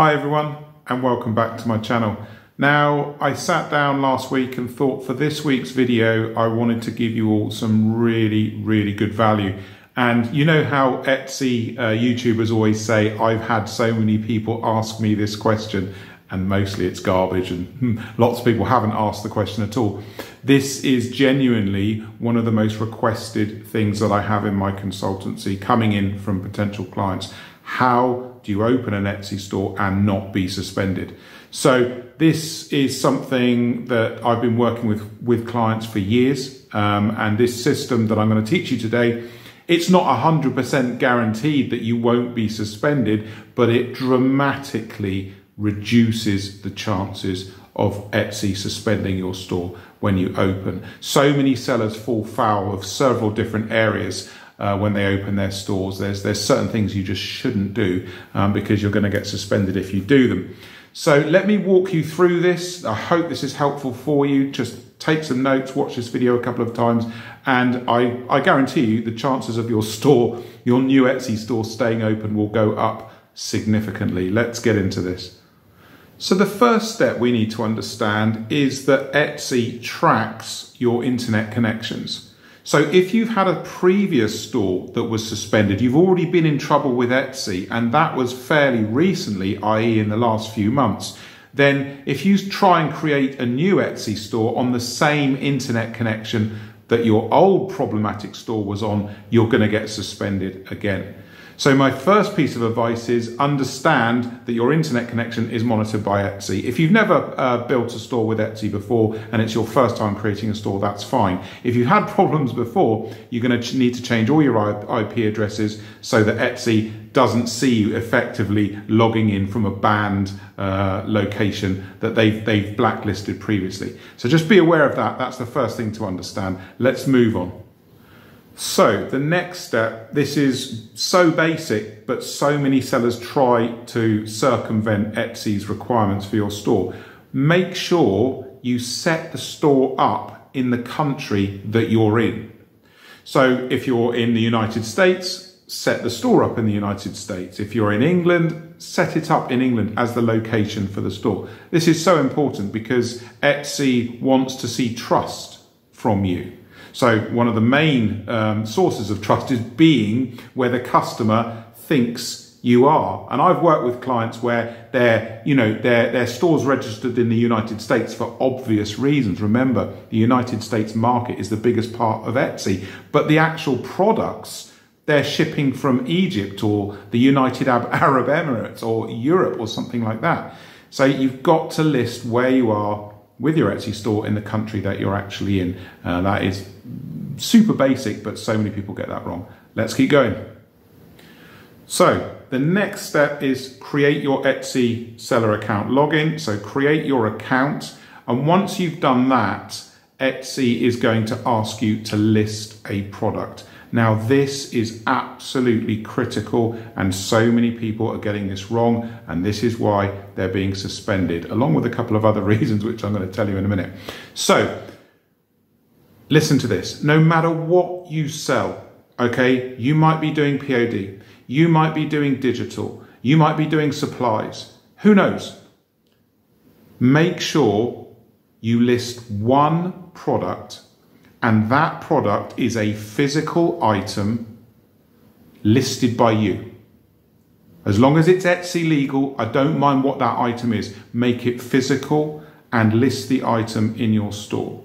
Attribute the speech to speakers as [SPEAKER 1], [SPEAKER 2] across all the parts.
[SPEAKER 1] Hi everyone and welcome back to my channel. Now I sat down last week and thought for this week's video I wanted to give you all some really good value. And you know how Etsy YouTubers always say, I've had so many people ask me this question and mostly it's garbage and lots of people haven't asked the question at all. This is genuinely one of the most requested things that I have in my consultancy coming in from potential clients. How do you open an Etsy store and not be suspended? So this is something that I've been working with clients for years. And this system that I'm going to teach you today, it's not 100% guaranteed that you won't be suspended, but it dramatically reduces the chances of Etsy suspending your store when you open. So many sellers fall foul of several different areas when they open their stores. There's certain things you just shouldn't do because you're going to get suspended if you do them. So let me walk you through this. I hope this is helpful for you. Just take some notes, watch this video a couple of times, and I guarantee you the chances of your store, your new Etsy store staying open will go up significantly. Let's get into this. So the first step we need to understand is that Etsy tracks your internet connections. So if you've had a previous store that was suspended, you've already been in trouble with Etsy, and that was fairly recently, i.e. in the last few months, then if you try and create a new Etsy store on the same internet connection that your old problematic store was on, you're going to get suspended again. So my first piece of advice is understand that your internet connection is monitored by Etsy. If you've never built a store with Etsy before and it's your first time creating a store, that's fine. If you've had problems before, you're going to need to change all your IP addresses so that Etsy doesn't see you effectively logging in from a banned location that they've blacklisted previously. So just be aware of that. That's the first thing to understand. Let's move on. So the next step, this is so basic, but so many sellers try to circumvent Etsy's requirements for your store. Make sure you set the store up in the country that you're in. So if you're in the United States, set the store up in the United States. If you're in England, set it up in England as the location for the store. This is so important because Etsy wants to see trust from you. So one of the main sources of trust is being where the customer thinks you are. And I've worked with clients where their store's registered in the United States for obvious reasons. Remember, the United States market is the biggest part of Etsy, but the actual products, they're shipping from Egypt or the United Arab Emirates or Europe or something like that. So you've got to list where you are with your Etsy store in the country that you're actually in. That is super basic, but so many people get that wrong. Let's keep going. So the next step is create your Etsy seller account login. So create your account. And once you've done that, Etsy is going to ask you to list a product. Now this is absolutely critical and so many people are getting this wrong, and this is why they're being suspended, along with a couple of other reasons which I'm going to tell you in a minute. So listen to this. No matter what you sell, okay, you might be doing POD, you might be doing digital, you might be doing supplies, who knows? Make sure you list one product, and that product is a physical item listed by you. As long as it's Etsy legal, I don't mind what that item is. Make it physical and list the item in your store.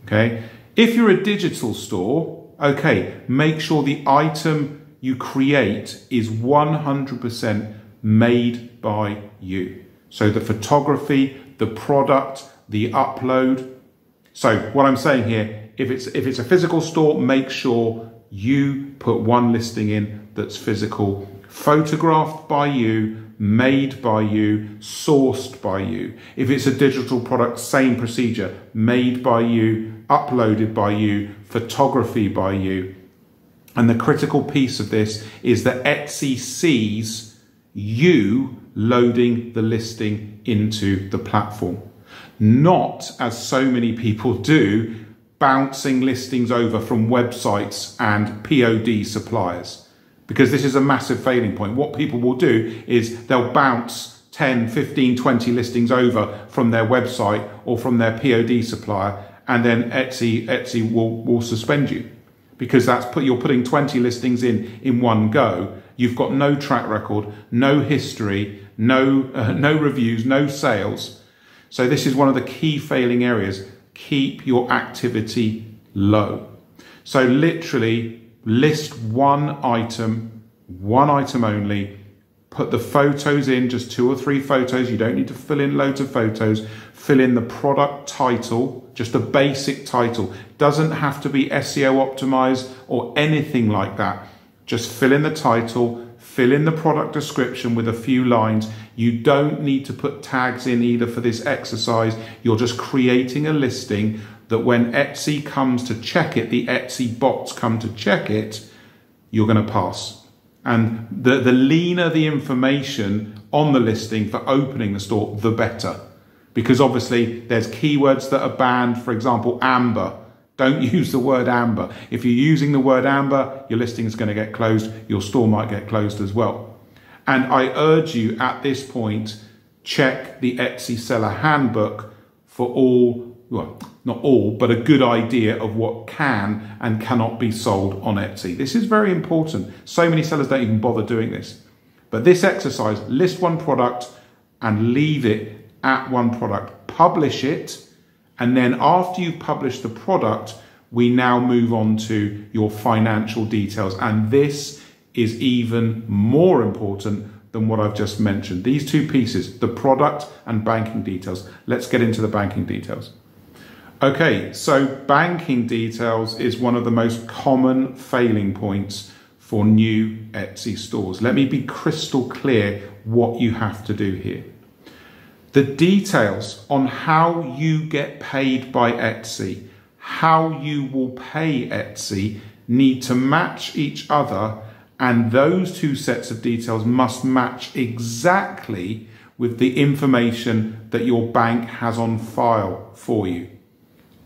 [SPEAKER 1] Okay? If you're a digital store, okay, make sure the item you create is 100% made by you. So the photography, the product, the upload. So what I'm saying here, if it's a physical store, make sure you put one listing in that's physical, photographed by you, made by you, sourced by you. If it's a digital product, same procedure, made by you, uploaded by you, photography by you. And the critical piece of this is that Etsy sees you loading the listing into the platform. Not, as so many people do, bouncing listings over from websites and POD suppliers, because this is a massive failing point. What people will do is they'll bounce 10, 15, 20 listings over from their website or from their POD supplier, and then Etsy will suspend you, because you're putting 20 listings in one go. You've got no track record, no history, no reviews, no sales. So this is one of the key failing areas. Keep your activity low. So literally list one item only. Put the photos in, just 2 or 3 photos. You don't need to fill in loads of photos. Fill in the product title, just a basic title. Doesn't have to be SEO optimized or anything like that. Just fill in the title, fill in the product description with a few lines. You don't need to put tags in either for this exercise. You're just creating a listing that when Etsy comes to check it, the Etsy bots come to check it, you're going to pass. And the leaner the information on the listing for opening the store, the better. Because obviously there's keywords that are banned, for example, amber. Don't use the word amber. If you're using the word amber, your listing is going to get closed. Your store might get closed as well. And I urge you at this point, check the Etsy seller handbook for all, well, not all, but a good idea of what can and cannot be sold on Etsy. This is very important. So many sellers don't even bother doing this. But this exercise, list one product and leave it at one product. Publish it. And then after you've published the product, we now move on to your financial details. And this is even more important than what I've just mentioned. These two pieces, the product and banking details. Let's get into the banking details. Okay, so banking details is one of the most common failing points for new Etsy stores. Let me be crystal clear what you have to do here. The details on how you get paid by Etsy, how you will pay Etsy, need to match each other, and those two sets of details must match exactly with the information that your bank has on file for you.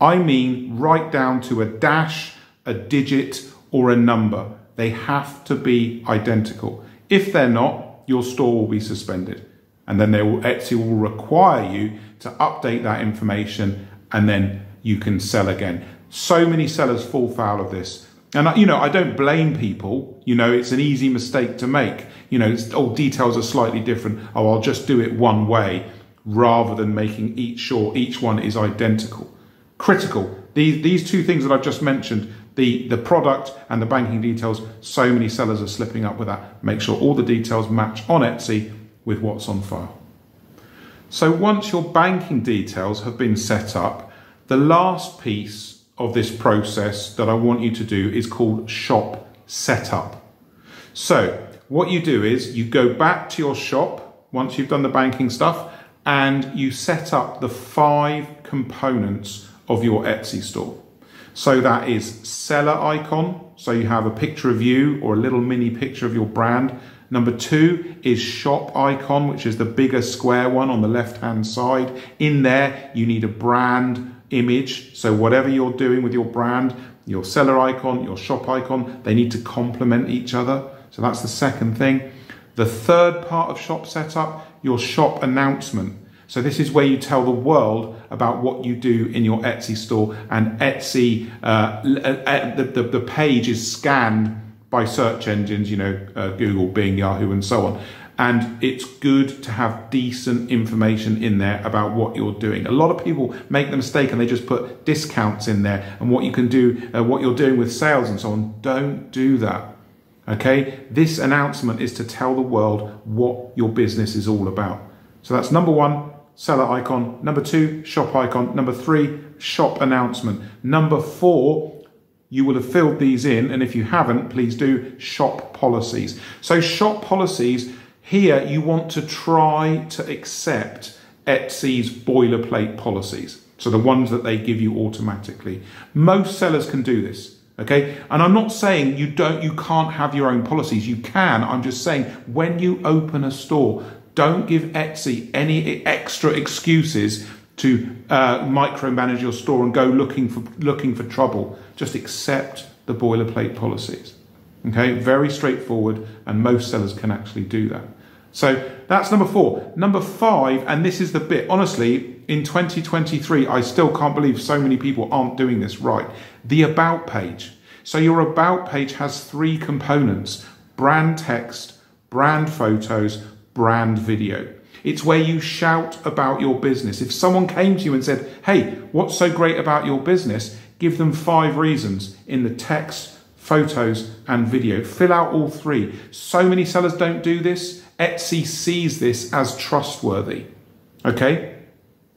[SPEAKER 1] I mean right down to a dash, a digit, or a number. They have to be identical. If they're not, your store will be suspended. And then Etsy will require you to update that information, and then you can sell again. So many sellers fall foul of this. And I don't blame people. It's an easy mistake to make. All details are slightly different. Oh, I'll just do it one way, rather than making sure each one is identical. Critical. These two things that I've just mentioned, the product and the banking details, so many sellers are slipping up with that. Make sure all the details match on Etsy with what's on file. So once your banking details have been set up, the last piece of this process that I want you to do is called shop setup. So what you do is you go back to your shop once you've done the banking stuff, and you set up the 5 components of your Etsy store. So that is seller icon. So you have a picture of you or a little mini picture of your brand. Number 2 is shop icon, which is the bigger square one on the left-hand side. In there, you need a brand image. So whatever you're doing with your brand, your seller icon, your shop icon, they need to complement each other. So that's the second thing. The third part of shop setup, your shop announcement. So this is where you tell the world about what you do in your Etsy store, and Etsy, the page is scanned by search engines, Google, Bing, Yahoo, and so on. And it's good to have decent information in there about what you're doing. A lot of people make the mistake and they just put discounts in there and what you can do, what you're doing with sales and so on. Don't do that. Okay? This announcement is to tell the world what your business is all about. So that's number 1. Seller icon. Number 2, shop icon. Number 3, shop announcement. Number 4, you will have filled these in, and if you haven't, please do, shop policies. So shop policies, here you want to try to accept Etsy's boilerplate policies. So the ones that they give you automatically. Most sellers can do this. Okay, and I'm not saying you can't have your own policies. You can. I'm just saying when you open a store, don't give Etsy any extra excuses to micromanage your store and go looking for trouble. Just accept the boilerplate policies. Okay, very straightforward, and most sellers can actually do that. So that's number 4. Number 5, and this is the bit, honestly, in 2023, I still can't believe so many people aren't doing this right. The About page. So your About page has 3 components: brand text, brand photos, brand video. It's where you shout about your business. If someone came to you and said, hey, what's so great about your business? Give them 5 reasons in the text, photos, and video. Fill out all 3. So many sellers don't do this. Etsy sees this as trustworthy. Okay?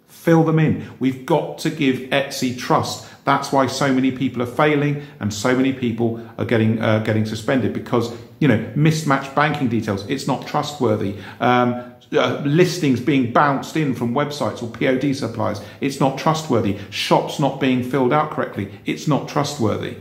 [SPEAKER 1] Fill them in. We've got to give Etsy trust. That's why so many people are failing and so many people are getting suspended, because, you know, mismatched banking details, it's not trustworthy. Listings being bounced in from websites or POD suppliers, it's not trustworthy. Shops not being filled out correctly, it's not trustworthy.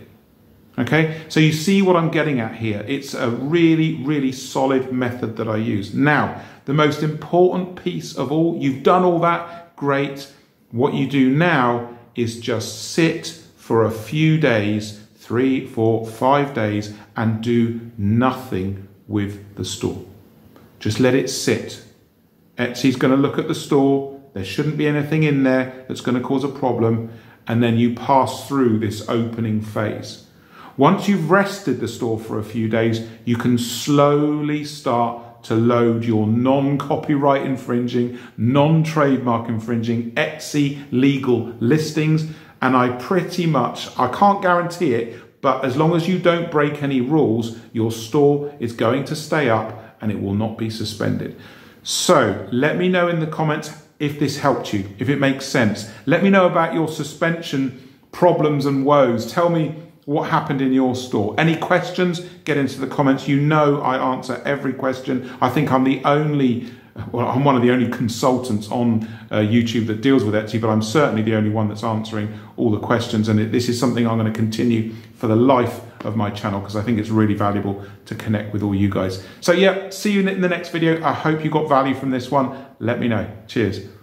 [SPEAKER 1] Okay, so you see what I'm getting at here. It's a really, really solid method that I use. Now, the most important piece of all, you've done all that, great. What you do now is just sit for a few days, 3, 4, 5 days, and do nothing with the store. Just let it sit. Etsy's going to look at the store. There shouldn't be anything in there that's going to cause a problem. And then you pass through this opening phase. Once you've rested the store for a few days, you can slowly start to load your non-copyright infringing, non-trademark infringing Etsy legal listings. And I can't guarantee it, but as long as you don't break any rules, your store is going to stay up and it will not be suspended. So let me know in the comments if this helped you, if it makes sense. Let me know about your suspension problems and woes. Tell me what happened in your store. Any questions, get into the comments. You know I answer every question. I think I'm I'm one of the only consultants on YouTube that deals with Etsy, but I'm certainly the only one that's answering all the questions. And this is something I'm going to continue for the life of my channel, because I think it's really valuable to connect with all you guys. So yeah, see you in the next video. I hope you got value from this one. Let me know. Cheers.